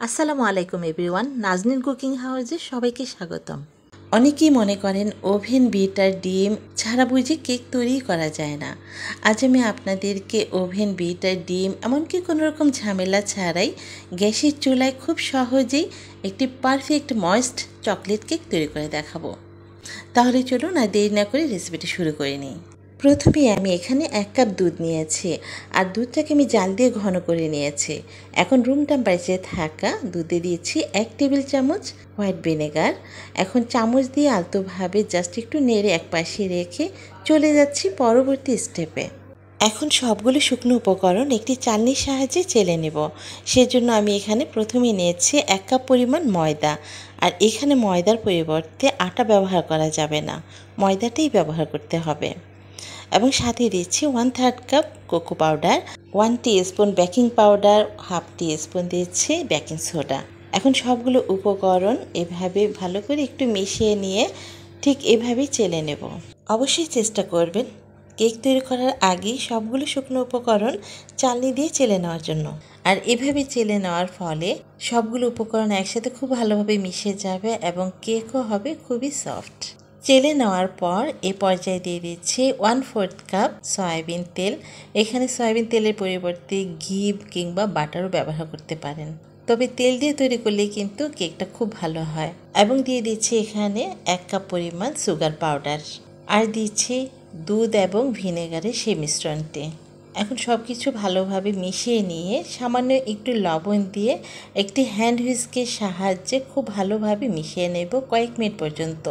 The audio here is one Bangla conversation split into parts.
আসসালামু আলাইকুম এভরিওয়ান, নাজনীন কুকিং হাউসে সবাইকে স্বাগতম। অনেকেই মনে করেন ওভেন বিটার ডিম ছাড়া বুঝি কেক তৈরি করা যায় না। আজ আমি আপনাদেরকে ওভেন বিটার ডিম এমনকি কোনো রকম ঝামেলা ছাড়াই গ্যাসের চুলায় খুব সহজেই একটি পারফেক্ট ময়েস্ট চকলেট কেক তৈরি করে দেখাবো। তাহলে চলুন আর দেরি না করে রেসিপিটি শুরু করে নিই। প্রথমে আমি এখানে 1 কাপ দুধ নিয়েছি আর দুধটাকে আমি জাল দিয়ে ঘন করে নিয়েছি। এখন রুম টেম্পারেচারে থাকা দুধে দিয়েছি 1 টেবিল চামচ হোয়াইট ভিনেগার। এখন চামচ দিয়ে আলতোভাবে জাস্ট একটু নেড়ে এক পাশে রেখে চলে যাচ্ছি পরবর্তী স্টেপে। এখন সবগুলো শুকনো উপকরণ একটি চালনির সাহায্যে চেলে নেব। সেজন্য আমি এখানে প্রথমে নিয়েছি 1 কাপ পরিমাণ ময়দা। আর এখানে ময়দার পরিবর্তে আটা ব্যবহার করা যাবে না, ময়দাটাই ব্যবহার করতে হবে। এবং সাথে দিচ্ছি 1/3 cup cocoa powder, 1 teaspoon baking powder, 1/2 teaspoon দিচ্ছি বেকিং সোডা। এখন সবগুলো উপকরণ এভাবে ভালো করে একটু মিশিয়ে নিয়ে ঠিক এভাবেই চেলে নেব। অবশ্যই চেষ্টা করবেন কেক তৈরি করার আগেই সবগুলো শুকনো উপকরণ চালনি দিয়ে চেলে নেওয়ার জন্য। আর এভাবে চেলে নেওয়ার ফলে সবগুলো উপকরণ একসাথে খুব ভালোভাবে মিশে যাবে এবং কেকও হবে খুবই সফট। চেলে নেওয়ার পর এ পর্যায়ে দিয়ে দিচ্ছি 1/4 কাপ সয়াবিন তেল। এখানে সয়াবিন তেলের পরিবর্তে ঘি কিংবা বাটারও ব্যবহার করতে পারেন, তবে তেল দিয়ে তৈরি করলে কিন্তু কেকটা খুব ভালো হয়। এবং দিয়ে দিচ্ছি এখানে 1 কাপ পরিমাণ সুগার পাউডার আর দিচ্ছি দুধ এবং ভিনেগারের সেই মিশ্রণটি। এখন সব কিছু ভালোভাবে মিশিয়ে নিয়ে সামান্য একটু লবণ দিয়ে একটি হ্যান্ড হুইস্কের সাহায্যে খুব ভালোভাবে মিশিয়ে নেব কয়েক মিনিট পর্যন্ত।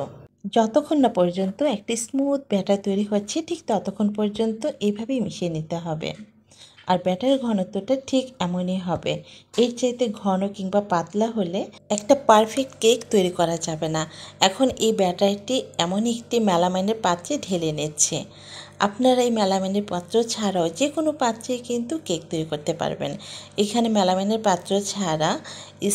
যতক্ষণ না পর্যন্ত একটি স্মুথ ব্যাটার তৈরি হচ্ছে ঠিক ততক্ষণ পর্যন্ত এইভাবেই মিশিয়ে নিতে হবে। আর ব্যাটারের ঘনত্বটা ঠিক এমনই হবে। এর চাইতে ঘন কিংবা পাতলা হলে একটা পারফেক্ট কেক তৈরি করা যাবে না। এখন এই ব্যাটারটি এমন একটি মেলামাইনের পাত্রে ঢেলে নিচ্ছে। আপনারা এই মেলামাইনের পাত্র ছাড়াও যে কোনো পাত্রে কিন্তু কেক তৈরি করতে পারবেন। এখানে মেলামাইনের পাত্র ছাড়া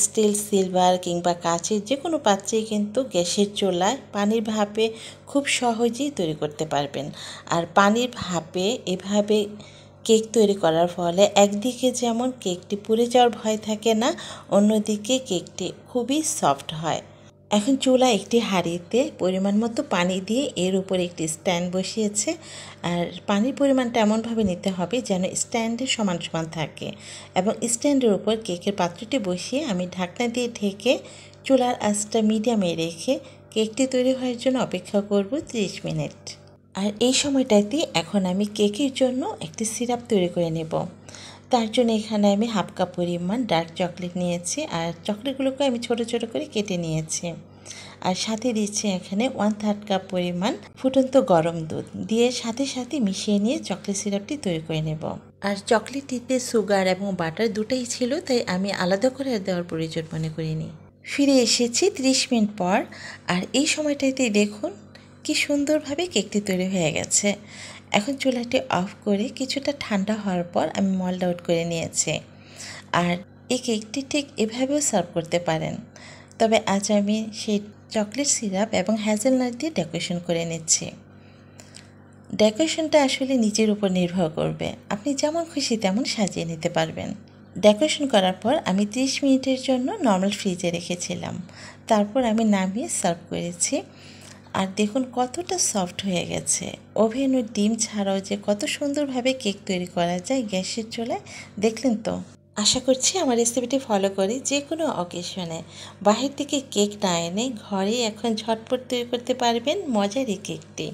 স্টিল, সিলভার কিংবা কাচের যে কোনো পাত্রেই কিন্তু গ্যাসের চুলায় পানির ভাপে খুব সহজেই তৈরি করতে পারবেন। আর পানির ভাপে এভাবে কেক তৈরি করার ফলে একদিকে যেমন কেকটি পুড়ে যাওয়ার ভয় থাকে না, অন্যদিকে কেকটি খুবই সফট হয়। এখন চুলা একটি হাঁড়িতে পরিমাণ মতো পানি দিয়ে এর উপর একটি স্ট্যান্ড বসিয়েছে। আর পানির পরিমাণটা এমনভাবে নিতে হবে যেন স্ট্যান্ডের সমান সমান থাকে। এবং স্ট্যান্ডের উপর কেকের পাত্রটি বসিয়ে আমি ঢাকনা দিয়ে ঢেকে চুলার আঁচটা মিডিয়ামে রেখে কেকটি তৈরি হওয়ার জন্য অপেক্ষা করব 30 মিনিট। আর এই সময়টাতে এখন আমি কেকের জন্য একটি সিরাপ তৈরি করে নেব। তার জন্য এখানে আমি 1/2 কাপ পরিমাণ ডার্ক চকলেট নিয়েছি আর চকলেটগুলোকে আমি ছোট ছোট করে কেটে নিয়েছি। আর সাথে দিচ্ছি এখানে 1/3 কাপ পরিমাণ ফুটন্ত গরম দুধ দিয়ে সাথে সাথে মিশিয়ে নিয়ে চকলেট সিরাপটি তৈরি করে নেব। আর চকলেটটিতে সুগার এবং বাটার দুটোই ছিল, তাই আমি আলাদা করে দেওয়ার প্রয়োজন মনে করিনি। ফিরে এসেছি 30 মিনিট পর। আর এই সময়টাতে দেখুন কি সুন্দরভাবে কেকটি তৈরি হয়ে গেছে। এখন চুলাটি অফ করে কিছুটা ঠান্ডা হওয়ার পর আমি মোল্ড আউট করে নিয়েছি। আর এই কেকটি ঠিক এভাবেও সার্ভ করতে পারেন, তবে আজ আমি সেই চকলেট সিরাপ এবং হ্যাজেলনাট দিয়ে ডেকোরেশন করে নিচ্ছি। ডেকোরেশনটা আসলে নিজের উপর নির্ভর করবে, আপনি যেমন খুশি তেমন সাজিয়ে নিতে পারবেন। ডেকোরেশন করার পর আমি 30 মিনিটের জন্য নর্মাল ফ্রিজে রেখেছিলাম। তারপর আমি নামিয়ে সার্ভ করেছি। আর দেখুন কতটা সফট হয়ে গেছে। ওভেন ও ডিম ছাড়াও যে কত সুন্দরভাবে কেক তৈরি করা যায় গ্যাসের চুলায়, দেখলেন তো? আশা করছি আমার রেসিপিটি ফলো করে যে কোনো অকেশনে বাহির থেকে কেক না এনে ঘরেই এখন ঝটপট তৈরি করতে পারবেন মজার এই কেকটি।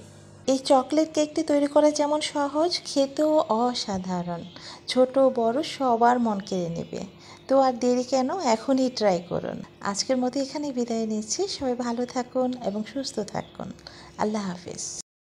এই চকলেট কেকটি তৈরি করা যেমন সহজ, খেতেও অসাধারণ। ছোট বড় সবার মন কেড়ে নেবে। তো আর দেরি কেন, এখনই ট্রাই করুন। আজকের মতো এখানেই বিদায় নিচ্ছি। সবাই ভালো থাকুন এবং সুস্থ থাকুন। আল্লাহ হাফেজ।